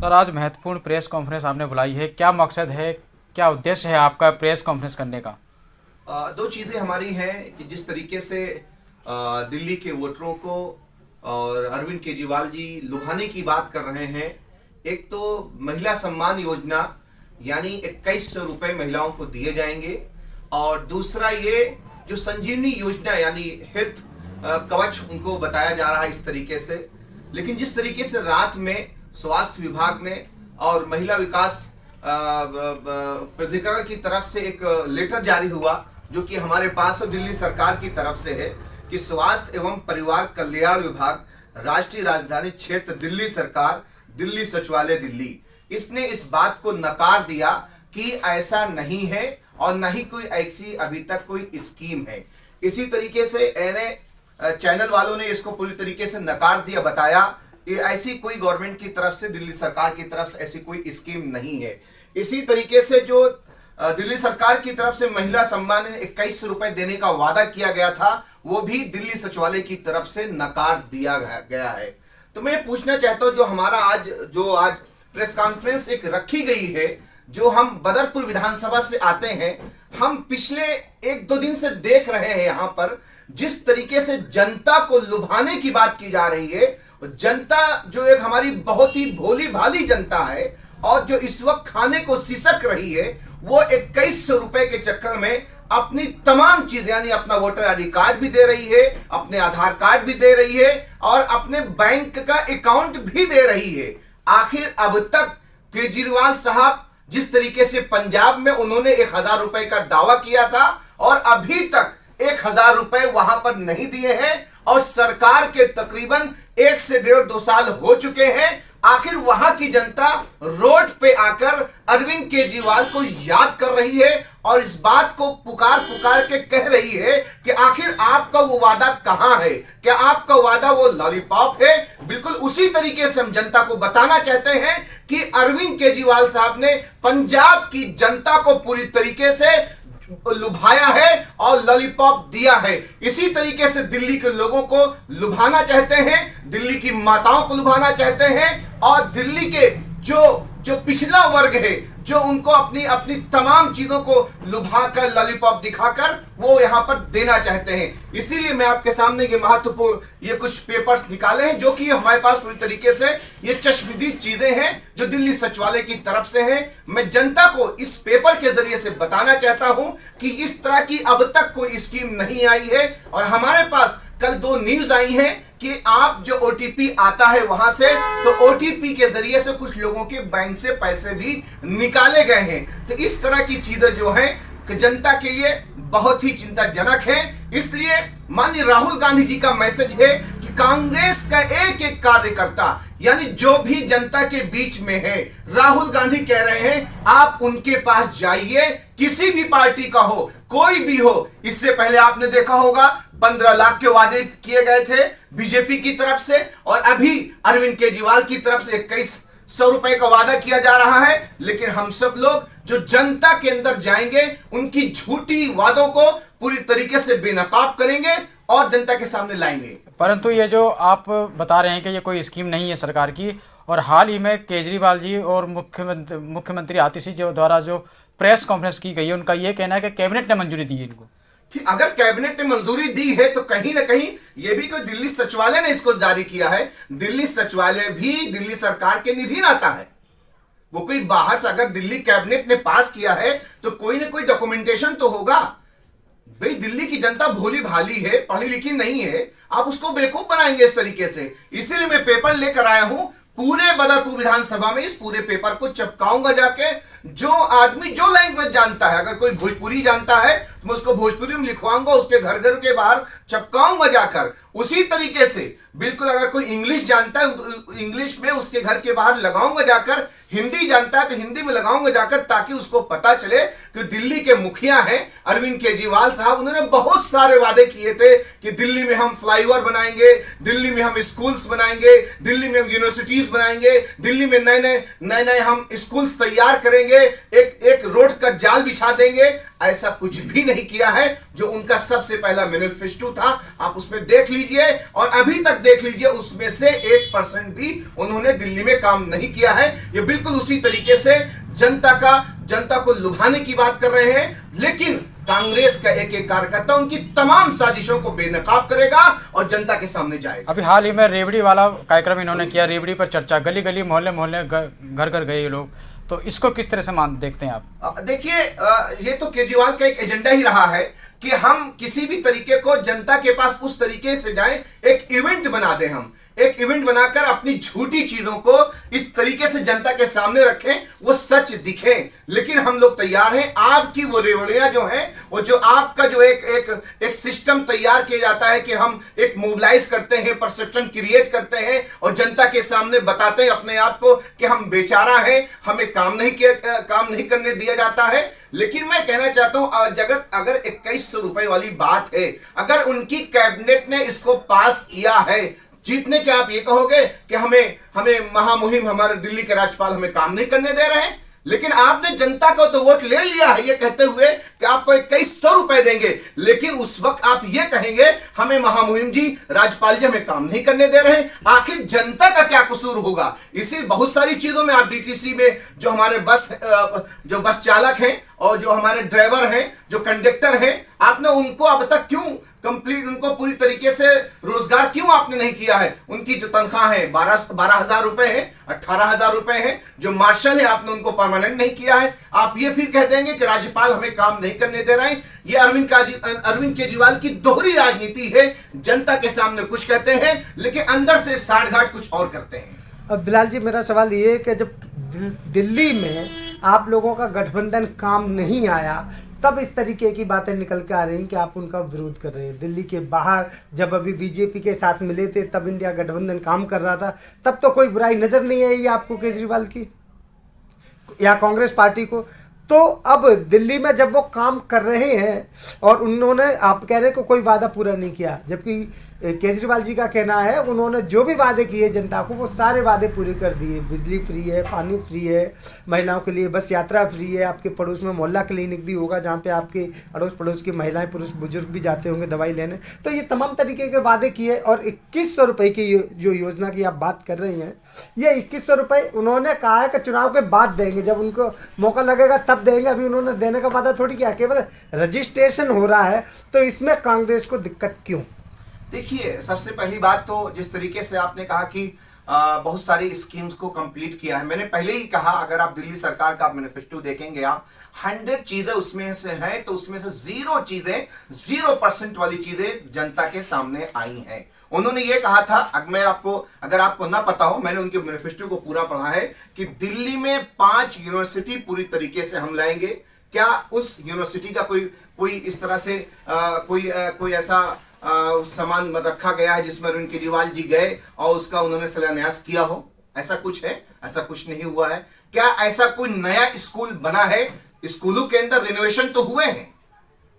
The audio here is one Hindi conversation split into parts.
सर, आज महत्वपूर्ण प्रेस कॉन्फ्रेंस आपने बुलाई है, क्या मकसद है, क्या उद्देश्य है आपका प्रेस कॉन्फ्रेंस करने का? दो चीज़ें हमारी हैं कि जिस तरीके से दिल्ली के वोटरों को और अरविंद केजरीवाल जी लुभाने की बात कर रहे हैं। एक तो महिला सम्मान योजना यानी 2100 रुपये महिलाओं को दिए जाएंगे, और दूसरा ये जो संजीवनी योजना यानी हेल्थ कवच उनको बताया जा रहा है इस तरीके से। लेकिन जिस तरीके से रात में स्वास्थ्य विभाग ने और महिला विकास प्राधिकरण की तरफ से एक लेटर जारी हुआ जो कि हमारे पास दिल्ली सरकार की तरफ से है कि स्वास्थ्य एवं परिवार कल्याण विभाग, राष्ट्रीय राजधानी क्षेत्र दिल्ली सरकार, दिल्ली सचिवालय दिल्ली, इसने इस बात को नकार दिया कि ऐसा नहीं है और न ही कोई ऐसी अभी तक कोई स्कीम है। इसी तरीके से एनए चैनल वालों ने इसको पूरी तरीके से नकार दिया, बताया कि ऐसी कोई गवर्नमेंट की तरफ से, दिल्ली सरकार की तरफ से ऐसी कोई स्कीम नहीं है। इसी तरीके से जो दिल्ली सरकार की तरफ से महिला सम्मान 2100 रुपए देने का वादा किया गया था, वो भी दिल्ली सचिवालय की तरफ से नकार दिया गया है। तो मैं पूछना चाहता हूं, जो हमारा आज प्रेस कॉन्फ्रेंस एक रखी गई है, जो हम बदरपुर विधानसभा से आते हैं, हम पिछले 1-2 दिन से देख रहे हैं यहाँ पर जिस तरीके से जनता को लुभाने की बात की जा रही है। जनता जो एक हमारी बहुत ही भोली भाली जनता है और जो इस वक्त खाने को सिसक रही है, वो 2100 रुपए के चक्कर में अपनी तमाम चीज यानी अपना वोटर आईडी कार्ड भी दे रही है, अपने आधार कार्ड भी दे रही है और अपने बैंक का अकाउंट भी दे रही है। आखिर अब तक केजरीवाल साहब जिस तरीके से पंजाब में उन्होंने 1000 रुपए का दावा किया था और अभी तक 1000 रुपए वहां पर नहीं दिए हैं और सरकार के तकरीबन 1 से 1.5-2 साल हो चुके हैं। आखिर वहां की जनता रोड पे आकर अरविंद केजरीवाल को याद कर रही है और इस बात को पुकार पुकार के कह रही है कि आखिर आपका वो वादा कहां है, क्या आपका वादा वो लॉलीपॉप है? बिल्कुल उसी तरीके से हम जनता को बताना चाहते हैं कि अरविंद केजरीवाल साहब ने पंजाब की जनता को पूरी तरीके से लुभाया है और लॉलीपॉप दिया है। इसी तरीके से दिल्ली के लोगों को लुभाना चाहते हैं, दिल्ली की माताओं को लुभाना चाहते हैं और दिल्ली के जो पिछला वर्ग है, जो उनको अपनी अपनी तमाम चीजों को लुभाकर, लॉलीपॉप दिखाकर वो यहां पर देना चाहते हैं। इसीलिए मैं आपके सामने ये महत्वपूर्ण ये कुछ पेपर्स निकाले हैं जो कि हमारे पास पूरी तरीके से ये चश्मदीद चीजें हैं जो दिल्ली सचिवालय की तरफ से हैं। मैं जनता को इस पेपर के जरिए से बताना चाहता हूं कि इस तरह की अब तक कोई स्कीम नहीं आई है और हमारे पास कल 2 न्यूज आई हैं कि आप जो ओटीपी आता है वहां से, तो ओटीपी के जरिए से कुछ लोगों के बैंक से पैसे भी निकाले गए हैं। तो इस तरह की चीजें जो हैं कि जनता के लिए बहुत ही चिंताजनक है। इसलिए माननीय राहुल गांधी जी का मैसेज है कि कांग्रेस का एक एक कार्यकर्ता यानी जो भी जनता के बीच में है, राहुल गांधी कह रहे हैं आप उनके पास जाइए, किसी भी पार्टी का हो, कोई भी हो। इससे पहले आपने देखा होगा 15 लाख के वादे किए गए थे बीजेपी की तरफ से और अभी अरविंद केजरीवाल की तरफ से 2100 रुपए का वादा किया जा रहा है। लेकिन हम सब लोग जो जनता के अंदर जाएंगे, उनकी झूठी वादों को पूरी तरीके से बेनकाब करेंगे और जनता के सामने लाएंगे। परंतु ये जो आप बता रहे हैं कि ये कोई स्कीम नहीं है सरकार की, और हाल ही में केजरीवाल जी और मुख्यमंत्री आतिशी जी द्वारा जो प्रेस कॉन्फ्रेंस की गई है, उनका ये कहना है कि कैबिनेट ने मंजूरी दी है इनको। कि अगर कैबिनेट ने मंजूरी दी है तो कहीं ना कहीं ये भी कोई दिल्ली सचिवालय ने इसको जारी किया है। दिल्ली सचिवालय भी दिल्ली सरकार के निधीन आता है, वो कोई बाहर से अगर दिल्ली कैबिनेट ने पास किया है तो कोई ना कोई डॉक्यूमेंटेशन तो होगा। भाई दिल्ली की जनता भोली भाली है, पढ़ी लिखी नहीं है, आप उसको बेवकूफ बनाएंगे इस तरीके से। इसीलिए मैं पेपर लेकर आया हूं, पूरे बदरपुर विधानसभा में इस पूरे पेपर को चिपकाऊंगा जाके। जो आदमी जो लैंग्वेज जानता है, अगर कोई भोजपुरी जानता है तो मैं उसको भोजपुरी में लिखवाऊंगा, उसके घर घर के बाहर चिपकाऊंगा जाकर। उसी तरीके से बिल्कुल अगर कोई इंग्लिश जानता है इंग्लिश में उसके घर के बाहर लगाऊंगा जाकर, हिंदी जानता है तो हिंदी में लगाऊंगा जाकर, ताकि उसको पता चले कि दिल्ली के मुखिया हैं अरविंद केजरीवाल साहब। उन्होंने बहुत सारे वादे किए थे कि दिल्ली में हम फ्लाईओवर बनाएंगे, दिल्ली में हम स्कूल्स बनाएंगे, दिल्ली में हम यूनिवर्सिटीज बनाएंगे, दिल्ली में नए नए हम स्कूल्स तैयार करेंगे। देंगे, एक एक रोड का जाल बिछा देंगे, ऐसा कुछ भी नहीं किया है। जो उनका सबसे पहला मैनिफेस्टो था आप उसमें देख लीजिए और अभी तक देख लीजिए, उसमें से 1% भी उन्होंने दिल्ली में काम नहीं किया है। ये बिल्कुल उसी तरीके से जनता को लुभाने की बात कर रहे हैं, लेकिन कांग्रेस का एक एक कार्यकर्ता उनकी तमाम साजिशों को बेनकाब करेगा और जनता के सामने जाएगा। अभी हाल ही में रेवड़ी वाला कार्यक्रम इन्होंने किया, रेवड़ी पर चर्चा, गली गली मोहल्ले मोहल्ले घर घर गए ये लोग, तो इसको किस तरह से देखते हैं आप? देखिए, ये तो केजरीवाल का एक एजेंडा ही रहा है कि हम किसी भी तरीके को जनता के पास उस तरीके से जाएं, एक इवेंट बना दें, हम एक इवेंट बनाकर अपनी झूठी चीजों को इस तरीके से जनता के सामने रखें, वो सच दिखे। लेकिन हम लोग तैयार हैं, आपकी वो रेवड़ियां जो हैं, वो जो आपका जो एक सिस्टम तैयार किया जाता है कि हम एक मोबिलाइज करते हैं, परसेप्शन क्रिएट करते हैं और जनता के सामने बताते हैं अपने आप को कि हम बेचारा हैं, हमें काम नहीं करने दिया जाता है। लेकिन मैं कहना चाहता हूं, अगर 2100 रुपए वाली बात है, अगर उनकी कैबिनेट ने इसको पास किया है, जीतने के आप ये कहोगे कि हमें महामुहिम, हमारे दिल्ली के राज्यपाल हमें काम नहीं करने दे रहे हैं। लेकिन आपने जनता को तो वोट ले लिया है ये कहते हुए कि आपको 2100 रुपए देंगे, लेकिन उस वक्त आप ये कहेंगे हमें महामुहिम जी, राज्यपाल जी हमें काम नहीं करने दे रहे हैं। आखिर जनता का क्या कसूर होगा? इसी बहुत सारी चीजों में आप डीटीसी में जो हमारे जो बस चालक हैं और जो हमारे ड्राइवर हैं, जो कंडक्टर हैं, आपने उनको अब तक क्यों उनको पूरी तरीके से रोजगार क्यों आपने नहीं किया है? उनकी जो तनख्वाह है 12,000 रुपए है, 18,000 रुपए है। जो मार्शल है आपने उनको परमानेंट नहीं किया है। आप ये फिर कह देंगे कि राज्यपाल हमें काम नहीं करने दे रहे हैं। ये अरविंद केजरीवाल की दोहरी राजनीति है, जनता के सामने कुछ कहते हैं लेकिन अंदर से साठ घाट कुछ और करते हैं। अब बिलाल जी, मेरा सवाल ये है कि जब दिल्ली में आप लोगों का गठबंधन काम नहीं आया, तब इस तरीके की बातें निकल के आ रही हैं कि आप उनका विरोध कर रहे हैं। दिल्ली के बाहर जब अभी बीजेपी के साथ मिले थे, तब इंडिया गठबंधन काम कर रहा था, तब तो कोई बुराई नज़र नहीं आई आपको केजरीवाल की या कांग्रेस पार्टी को। तो अब दिल्ली में जब वो काम कर रहे हैं और उन्होंने, आप कह रहे हैं कि कोई वादा पूरा नहीं किया, जबकि केजरीवाल जी का कहना है उन्होंने जो भी वादे किए जनता को, वो सारे वादे पूरे कर दिए। बिजली फ्री है, पानी फ्री है, महिलाओं के लिए बस यात्रा फ्री है, आपके पड़ोस में मोहल्ला क्लिनिक भी होगा जहाँ पे आपके अड़ोस पड़ोस की महिलाएं, पुरुष, बुजुर्ग भी जाते होंगे दवाई लेने। तो ये तमाम तरीके के वादे किए और 2100 रुपये की जो योजना की आप बात कर रही हैं, ये 2100 रुपये उन्होंने कहा है कि चुनाव के बाद देंगे, जब उनको मौका लगेगा तब देंगे। अभी उन्होंने देने का वादा थोड़ी किया, केवल रजिस्ट्रेशन हो रहा है। तो इसमें कांग्रेस को दिक्कत क्यों? देखिए, सबसे पहली बात तो जिस तरीके से आपने कहा कि बहुत सारी स्कीम्स को कंप्लीट किया है, मैंने पहले ही कहा, अगर आप दिल्ली सरकार का मैनिफेस्टो देखेंगे, आप 100 चीजें उसमें से हैं, तो उसमें से 0% वाली चीजें जनता के सामने आई हैं। उन्होंने ये कहा था, अगर आपको ना पता हो, मैंने उनके मैनिफेस्टो को पूरा पढ़ा है, कि दिल्ली में 5 यूनिवर्सिटी पूरी तरीके से हम लाएंगे। क्या उस यूनिवर्सिटी का कोई इस तरह से कोई ऐसा सामान रखा गया है जिसमें अरविंद केजरीवाल जी गए और उसका उन्होंने शिलान्यास किया हो? ऐसा कुछ है? ऐसा कुछ नहीं हुआ है। क्या ऐसा कोई नया स्कूल बना है? स्कूलों के अंदर रिनोवेशन तो हुए हैं,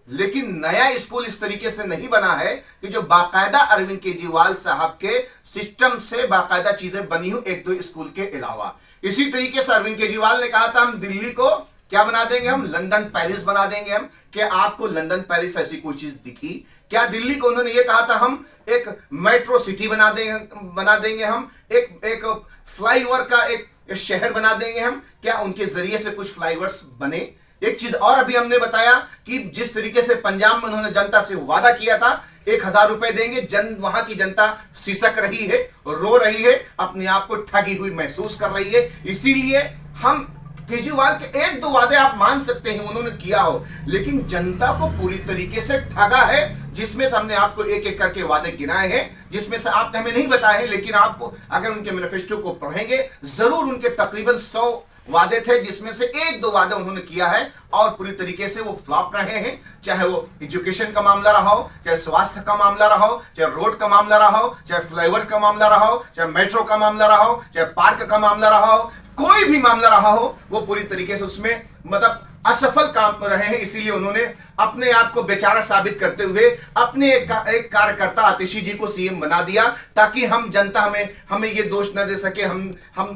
लेकिन नया स्कूल इस तरीके से नहीं बना है कि जो बाकायदा अरविंद केजरीवाल साहब के सिस्टम से बाकायदा चीजें बनी हो, 1-2 स्कूल के अलावा। इसी तरीके से अरविंद केजरीवाल ने कहा था हम दिल्ली को क्या बना देंगे, हम लंदन पेरिस बना देंगे। हम क्या आपको लंदन पेरिस ऐसी कोई चीज दिखी? क्या दिल्ली को उन्होंने ये कहा था हम एक मेट्रो सिटी बना देंगे, हम एक फ्लाईओवर का एक शहर बना देंगे हम? क्या उनके जरिए से कुछ फ्लाईओवर्स बने? एक चीज और अभी हमने बताया कि जिस तरीके से पंजाब में उन्होंने जनता से वादा किया था 1000 रुपए देंगे, वहां की जनता सिसक रही है, रो रही है, अपने आप को ठगी हुई महसूस कर रही है। इसीलिए हम केजरीवाल के 1-2 वादे आप मान सकते हैं उन्होंने किया हो, लेकिन जनता को पूरी तरीके से ठगा है, जिसमें से हमने आपको एक एक करके वादे गिनाए हैं, जिसमें से आपने हमें नहीं बताए, लेकिन आपको अगर उनके मैनिफेस्टो को पढ़ेंगे जरूर उनके तकरीबन 100 वादे थे, जिसमें से 1-2 वादे उन्होंने किया है और पूरी तरीके से वो फ्लॉप रहे हैं। चाहे वो एजुकेशन का मामला रहा हो, चाहे स्वास्थ्य का मामला रहा हो, चाहे रोड का मामला रहा हो, चाहे फ्लाईओवर का मामला रहा हो, चाहे मेट्रो का मामला रहा हो, चाहे पार्क का मामला रहा हो, कोई भी मामला रहा हो, वो पूरी तरीके से उसमें मतलब असफल काम पर रहे हैं, इसीलिए उन्होंने अपने आप को बेचारा साबित करते हुए अपने एक कार्यकर्ता आतिशी जी को सीएम बना दिया, ताकि हम जनता हमें ये दोष न दे सके हम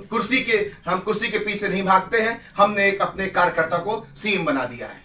कुर्सी के पीछे नहीं भागते हैं। हमने एक अपने कार्यकर्ता को सीएम बना दिया है।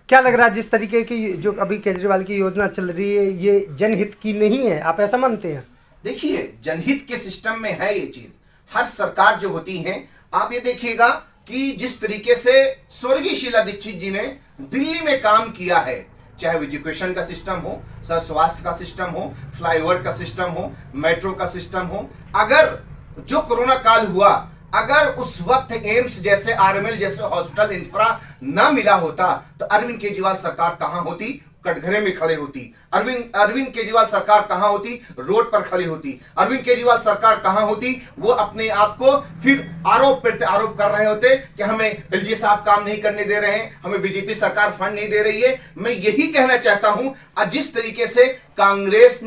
क्या लग रहा है जिस तरीके की जो अभी केजरीवाल की योजना चल रही है ये जनहित की नहीं है, आप ऐसा मानते हैं? देखिए, जनहित के सिस्टम में है ये चीज। हर सरकार जो होती है, आप ये देखिएगा कि जिस तरीके से स्वर्गीय शीला दीक्षित जी ने दिल्ली में काम किया है, चाहे वो एजुकेशन का सिस्टम हो, स्वास्थ्य का सिस्टम हो, फ्लाईओवर का सिस्टम हो, मेट्रो का सिस्टम हो, अगर जो कोरोना काल हुआ, अगर उस वक्त एम्स जैसे आरएमएल जैसे हॉस्पिटल इंफ्रा न मिला होता तो अरविंद केजरीवाल सरकार कहां होती? कटघरे में खड़े होती। अरविंद केजरीवाल सरकार कहां होती? रोड पर खड़ी होती। अरविंद केजरीवाल सरकार कहां होती? वो अपने आप को फिर आरोप प्रत्यारोप कर रहे होते कि हमें एलजी साहब काम नहीं करने दे रहे हैं, हमें बीजेपी सरकार फंड नहीं दे रही है। मैं यही कहना चाहता हूं, जिस तरीके से कांग्रेस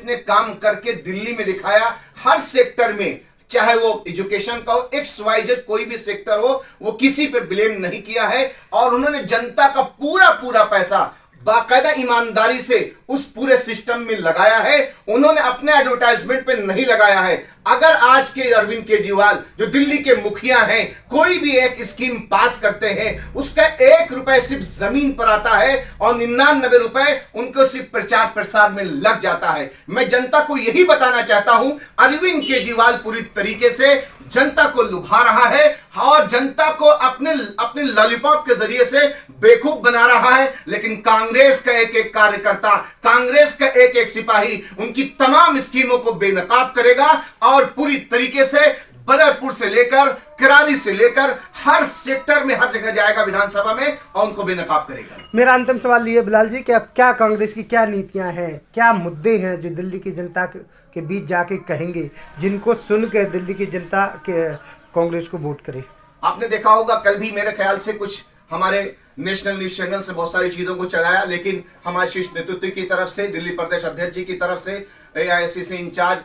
ने काम करके दिल्ली में दिखाया, हर सेक्टर में, चाहे वो एजुकेशन का हो, XYZ कोई भी सेक्टर हो, वो किसी पर ब्लेम नहीं किया है और उन्होंने जनता का पूरा पैसा बाकायदा ईमानदारी से उस पूरे सिस्टम में लगाया है। उन्होंने अपने एडवर्टाइजमेंट पे नहीं लगाया है। अगर आज के अरविंद केजरीवाल जो दिल्ली के मुखिया हैं, कोई भी एक स्कीम पास करते हैं, उसका 1 रुपए सिर्फ जमीन पर आता है और 99 रुपए उनको सिर्फ प्रचार प्रसार में लग जाता है। मैं जनता को यही बताना चाहता हूं, अरविंद केजरीवाल पूरी तरीके से जनता को लुभा रहा है और जनता को अपने लॉलीपॉप के जरिए से बेवकूफ बना रहा है। लेकिन कांग्रेस का एक कार्यकर्ता, कांग्रेस का एक सिपाही उनकी तमाम स्कीमों को बेनकाब करेगा और पूरी तरीके से बदरपुर से लेकर करारी से लेकर हर सेक्टर में, हर जगह जाएगा विधानसभा में और उनको बेनकाब करेगा। मेरा अंतिम सवाल ये बिलाल जी कि अब क्या कांग्रेस की क्या नीतियां हैं, क्या मुद्दे हैं जो दिल्ली की जनता के बीच जाके कहेंगे, जिनको सुन के दिल्ली की जनता के कांग्रेस को वोट करे? आपने देखा होगा कल भी मेरे ख्याल से कुछ हमारे नेशनल न्यूज चैनल से बहुत सारी चीजों को चलाया, लेकिन हमारे शीर्ष नेतृत्व की तरफ से, दिल्ली प्रदेश अध्यक्ष जी की तरफ से, AICC इंचार्ज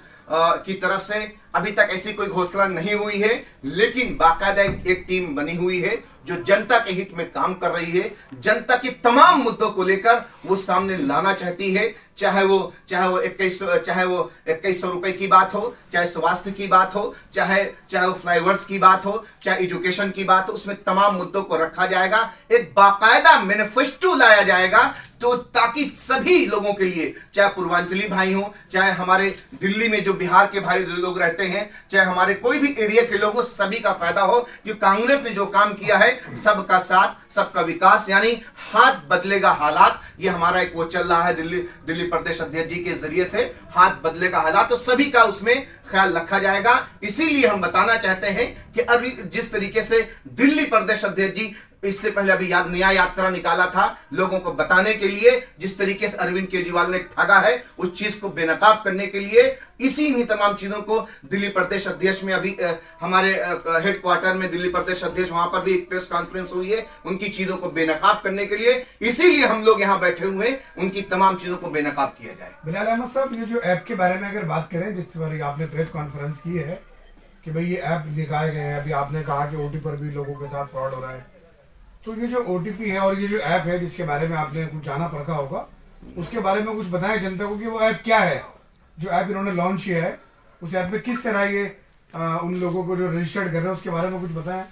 की तरफ से अभी तक ऐसी कोई घोषणा नहीं हुई है। लेकिन बाकायदा एक टीम बनी हुई है जो जनता के हित में काम कर रही है, जनता के तमाम मुद्दों को लेकर वो सामने लाना चाहती है। चाहे वो 2100 रुपए की बात हो, चाहे स्वास्थ्य की बात हो, चाहे वो फ्लाईओवर्स की बात हो, चाहे एजुकेशन की बात हो, उसमें तमाम मुद्दों को रखा जाएगा। एक बाकायदा मैनिफेस्टो लाया जाएगा तो ताकि सभी लोगों के लिए, चाहे पूर्वांचली भाई हो, चाहे हमारे दिल्ली में जो बिहार के भाई लोग रहते हैं, चाहे हमारे कोई भी एरिया के लोग हो, सभी का फायदा हो। कि कांग्रेस ने जो काम किया है, सबका साथ सबका विकास, यानी हाथ बदलेगा हालात, ये हमारा एक वो चल रहा है दिल्ली प्रदेश अध्यक्ष जी के जरिए से, हाथ बदलेगा हालात, तो सभी का उसमें ख्याल रखा जाएगा। इसीलिए हम बताना चाहते हैं कि अभी जिस तरीके से दिल्ली प्रदेश अध्यक्ष जी इससे पहले अभी नया यात्रा निकाला था लोगों को बताने के लिए, जिस तरीके से अरविंद केजरीवाल ने ठगा है उस चीज को बेनकाब करने के लिए, इसी तमाम चीजों को दिल्ली प्रदेश अध्यक्ष में अभी हमारे हेडक्वार्टर में दिल्ली प्रदेश अध्यक्ष, वहां पर भी एक प्रेस कॉन्फ्रेंस हुई है उनकी चीजों को बेनकाब करने के लिए। इसीलिए हम लोग यहाँ बैठे हुए हैं, उनकी तमाम चीजों को बेनकाब किया जाए। बिलाल अहमद साहब, ये जो ऐप के बारे में अगर बात करें, जिस पर आपने प्रेस कॉन्फ्रेंस की है कि भाई ये ऐप दिखाए गए हैं, अभी आपने कहा कि OTP पर भी लोगों के साथ फ्रॉड हो रहा है, तो ये जो OTP है और ये जो ऐप है जिसके बारे में आपने कुछ जाना परखा होगा, उसके बारे में कुछ बताएं जनता को कि वो ऐप क्या है जो ऐप इन्होंने लॉन्च किया है, उस ऐप में किस तरह ये उन लोगों को जो रजिस्टर्ड कर रहे हैं उसके बारे में कुछ बताएं।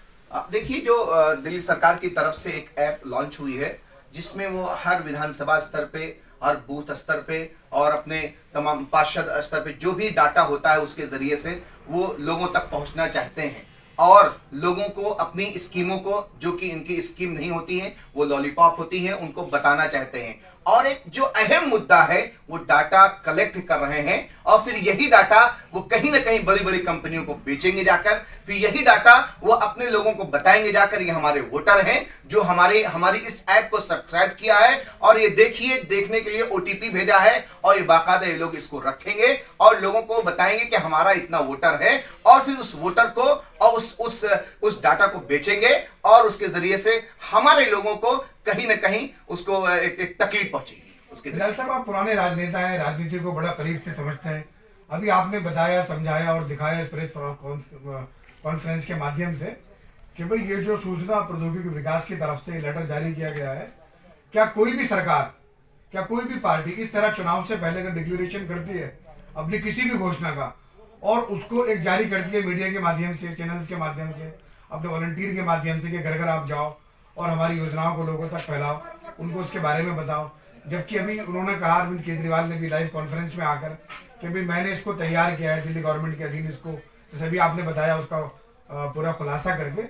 देखिए, जो दिल्ली सरकार की तरफ से एक ऐप लॉन्च हुई है जिसमें वो हर विधानसभा स्तर पे, हर बूथ स्तर पे और अपने तमाम पार्षद स्तर पे जो भी डाटा होता है उसके जरिए से वो लोगों तक पहुंचना चाहते हैं और लोगों को अपनी स्कीमों को, जो कि इनकी स्कीम नहीं होती हैं, वो लॉलीपॉप होती हैं, उनको बताना चाहते हैं। और एक जो अहम मुद्दा है वो डाटा कलेक्ट कर रहे हैं और फिर यही डाटा वो कहीं ना कहीं बड़ी बड़ी कंपनियों को बेचेंगे जाकर, फिर यही डाटा वो अपने लोगों को बताएंगे जाकर, ये हमारे वोटर हैं जो हमारी इस ऐप को सब्सक्राइब किया है और ये देखने के लिए OTP भेजा है और ये बाकायदा ये लोग इसको रखेंगे और लोगों को बताएंगे कि हमारा इतना वोटर है और फिर उस वोटर को और उस डाटा को बेचेंगे और उसके जरिए से हमारे लोगों को कहीं ना कहीं उसको एक तकलीफ पहुंचेगी। उसके साहब, आप पुराने राजनेता हैं, राजनीति को बड़ा करीब से समझते हैं, अभी आपने बताया, समझाया और दिखाया इस प्रेस कॉन्फ्रेंस के माध्यम से कि भाई ये जो सूचना प्रौद्योगिकी विकास की तरफ से लेटर जारी किया गया है, क्या कोई भी सरकार, क्या कोई भी पार्टी इस तरह चुनाव से पहले अगर डिक्लेरेशन करती है अपनी किसी भी घोषणा का और उसको एक जारी करती है मीडिया के माध्यम से, चैनल्स के माध्यम से, अपने वॉलंटियर के माध्यम से कि घर घर आप जाओ और हमारी योजनाओं को लोगों तक फैलाओ, उनको उसके बारे में बताओ। जबकि अभी उन्होंने कहा, अरविंद केजरीवाल ने भी लाइव कॉन्फ्रेंस में आकर कि भाई मैंने इसको तैयार किया है दिल्ली गवर्नमेंट के अधीन, इसको जैसे भी आपने बताया उसका पूरा खुलासा करके।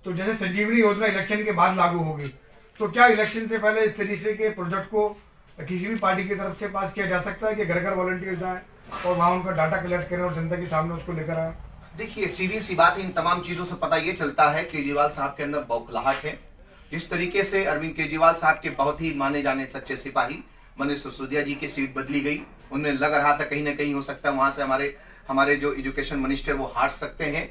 तो जैसे संजीवनी योजना इलेक्शन के बाद लागू होगी, तो क्या इलेक्शन से पहले इस तरीके के प्रोजेक्ट को किसी भी पार्टी की तरफ से पास किया जा सकता है कि घर घर वॉलंटियर जाएं और वहाँ उनका डाटा कलेक्ट करें और जनता के सामने उसको लेकर आए? देखिए, सीधी सी बात है, इन तमाम चीजों से पता ये चलता है केजरीवाल साहब के अंदर बौखलाहट है। जिस तरीके से अरविंद केजरीवाल साहब के बहुत ही माने जाने सच्चे सिपाही मनीष सिसोदिया जी की सीट बदली गई, उनमें लग रहा था कहीं ना कहीं हो सकता है वहां से हमारे जो एजुकेशन मिनिस्टर वो हार सकते हैं।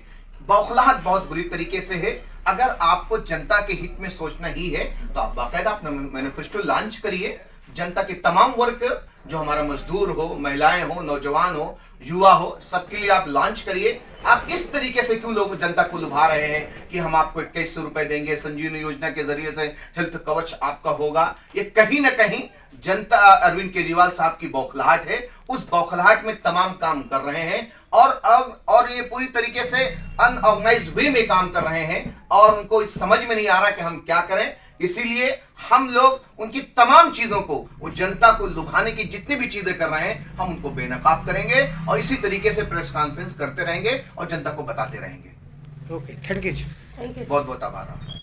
बौखलाहट बहुत बुरी तरीके से है। अगर आपको जनता के हित में सोचना ही है तो आप बाकायदा अपना मैनिफेस्टो लॉन्च करिए। जनता के तमाम वर्ग, जो हमारा मजदूर हो, महिलाएं हो, नौजवान हो, युवा हो, सबके लिए आप लॉन्च करिए। आप इस तरीके से क्यों लोग जनता को लुभा रहे हैं कि हम आपको 2100 रुपए देंगे, संजीवनी योजना के जरिए से हेल्थ कवच आपका होगा? ये कहीं ना कहीं जनता अरविंद केजरीवाल साहब की बौखलाहट है। उस बौखलाहट में तमाम काम कर रहे हैं और ये पूरी तरीके से अनऑर्गेनाइज्ड वे में काम कर रहे हैं और उनको समझ में नहीं आ रहा कि हम क्या करें। इसीलिए हम लोग उनकी तमाम चीजों को, वो जनता को लुभाने की जितनी भी चीजें कर रहे हैं, हम उनको बेनकाब करेंगे और इसी तरीके से प्रेस कॉन्फ्रेंस करते रहेंगे और जनता को बताते रहेंगे। Okay, thank you. बहुत बहुत आभार।